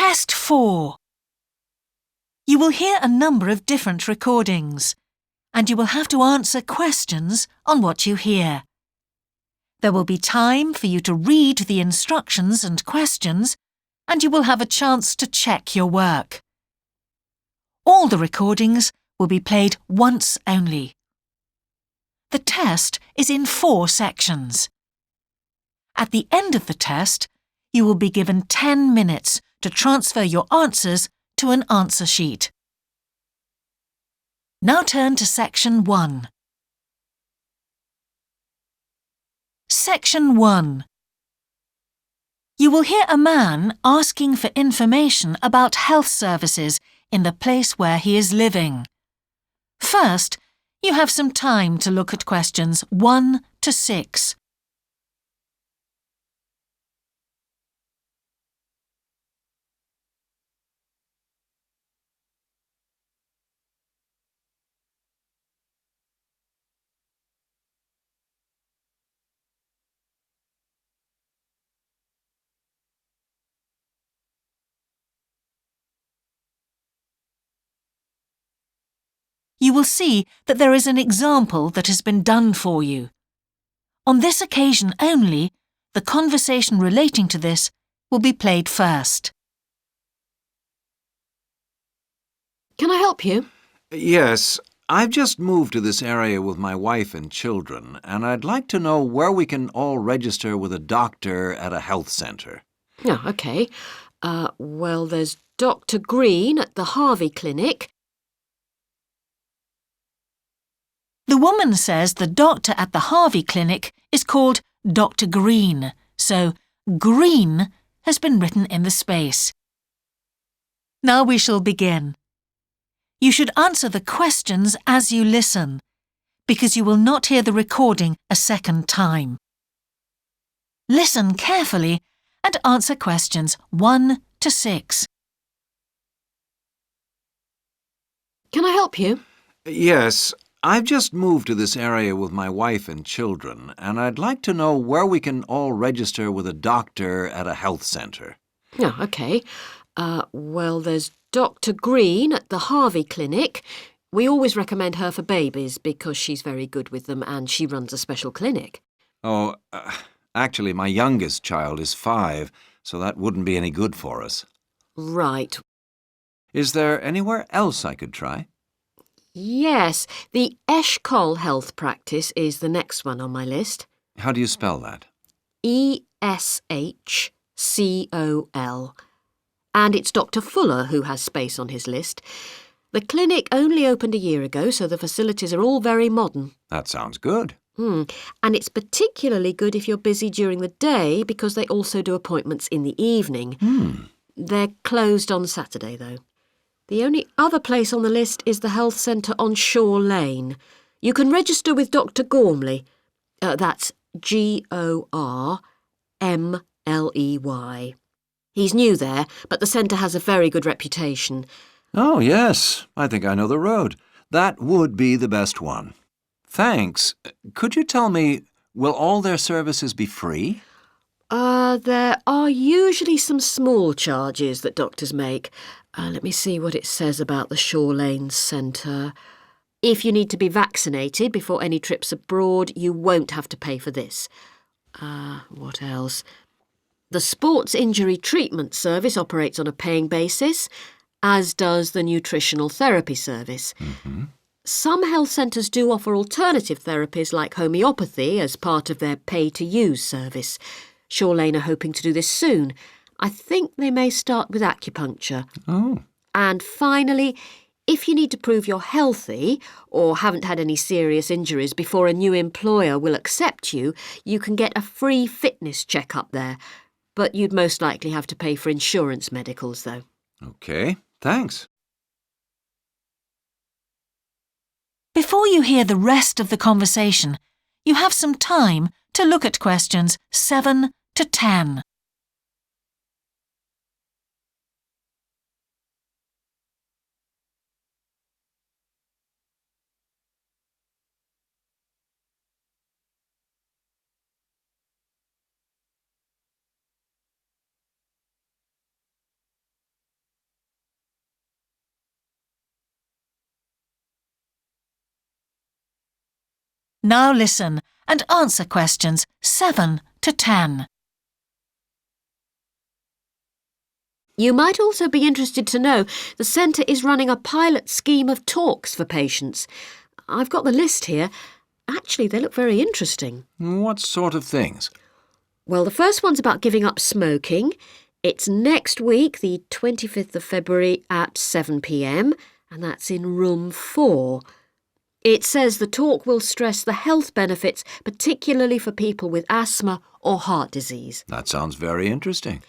Test 4. You will hear a number of different recordings, and you will have to answer questions on what you hear. There will be time for you to read the instructions and questions, and you will have a chance to check your work. All the recordings will be played once only. The test is in 4 sections. At the end of the test, you will be given 10 minutes to transfer your answers to an answer sheet. Now turn to Section 1. Section 1. You will hear a man asking for information about health services in the place where he is living. First, you have some time to look at questions 1 to 6. You will see that there is an example that has been done for you. On this occasion only, the conversation relating to this will be played first. Can I help you? Yes, I've just moved to this area with my wife and children, and I'd like to know where we can all register with a doctor at a health centre. Oh, OK. Well, there's Dr. Green at the Harvey Clinic. The woman says the doctor at the Harvey Clinic is called Dr. Green, so Green has been written in the space. Now we shall begin. You should answer the questions as you listen, because you will not hear the recording a second time. Listen carefully and answer questions 1 to 6. Can I help you? Yes, I've just moved to this area with my wife and children, and I'd like to know where we can all register with a doctor at a health centre. Oh, OK. Well, there's Dr. Green at the Harvey Clinic. We always recommend her for babies because she's very good with them and she runs a special clinic. Oh, actually, my youngest child is 5, so that wouldn't be any good for us. Right. Is there anywhere else I could try? Yes, the Eshcol Health Practice is the next one on my list. How do you spell that? Eshcol. And it's Dr. Fuller who has space on his list. The clinic only opened a year ago, so the facilities are all very modern. That sounds good. And it's particularly good if you're busy during the day because they also do appointments in the evening. They're closed on Saturday, though. The only other place on the list is the health centre on Shore Lane. You can register with Dr. Gormley. That's Gormley. He's new there, but the centre has a very good reputation. Oh, yes. I think I know the road. That would be the best one. Thanks. Could you tell me, will all their services be free? There are usually some small charges that doctors make. Let me see what it says about the Shore Lane Centre. If you need to be vaccinated before any trips abroad, you won't have to pay for this. What else? The Sports Injury Treatment Service operates on a paying basis, as does the Nutritional Therapy Service. Some health centres do offer alternative therapies like homeopathy as part of their pay-to-use service. Shore Lane are hoping to do this soon. I think they may start with acupuncture. Oh. And finally, if you need to prove you're healthy or haven't had any serious injuries before a new employer will accept you, you can get a free fitness check-up there. But you'd most likely have to pay for insurance medicals, though. OK, thanks. Before you hear the rest of the conversation, you have some time to look at questions 7 to 10. Now listen and answer questions 7 to 10. You might also be interested to know the centre is running a pilot scheme of talks for patients. I've got the list here. Actually, they look very interesting. What sort of things? Well, the first one's about giving up smoking. It's next week, the 25th of February at 7 p.m, and that's in room 4. It says the talk will stress the health benefits, particularly for people with asthma or heart disease. That sounds very interesting.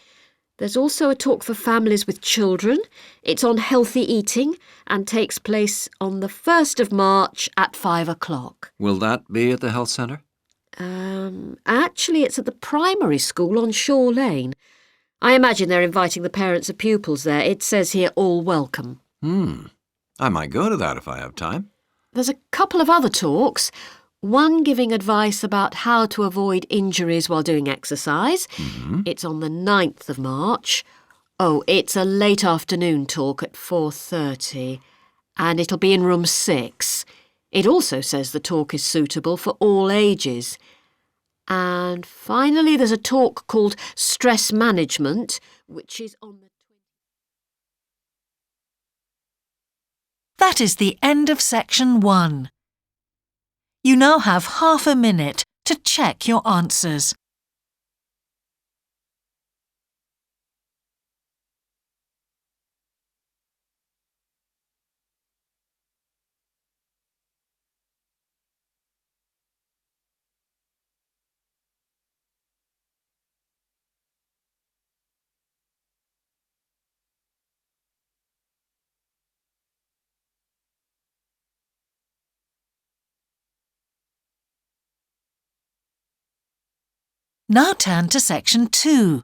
There's also a talk for families with children. It's on healthy eating and takes place on the 1st of March at 5 o'clock. Will that be at the health centre? Actually, it's at the primary school on Shore Lane. I imagine they're inviting the parents of pupils there. It says here, all welcome. I might go to that if I have time. There's a couple of other talks. One giving advice about how to avoid injuries while doing exercise. It's on the 9th of March. Oh, it's a late afternoon talk at 4:30, and it'll be in room 6. It also says the talk is suitable for all ages. And finally, there's a talk called Stress Management, which is on the... That is the end of section 1. You now have half a minute to check your answers. Now turn to section 2.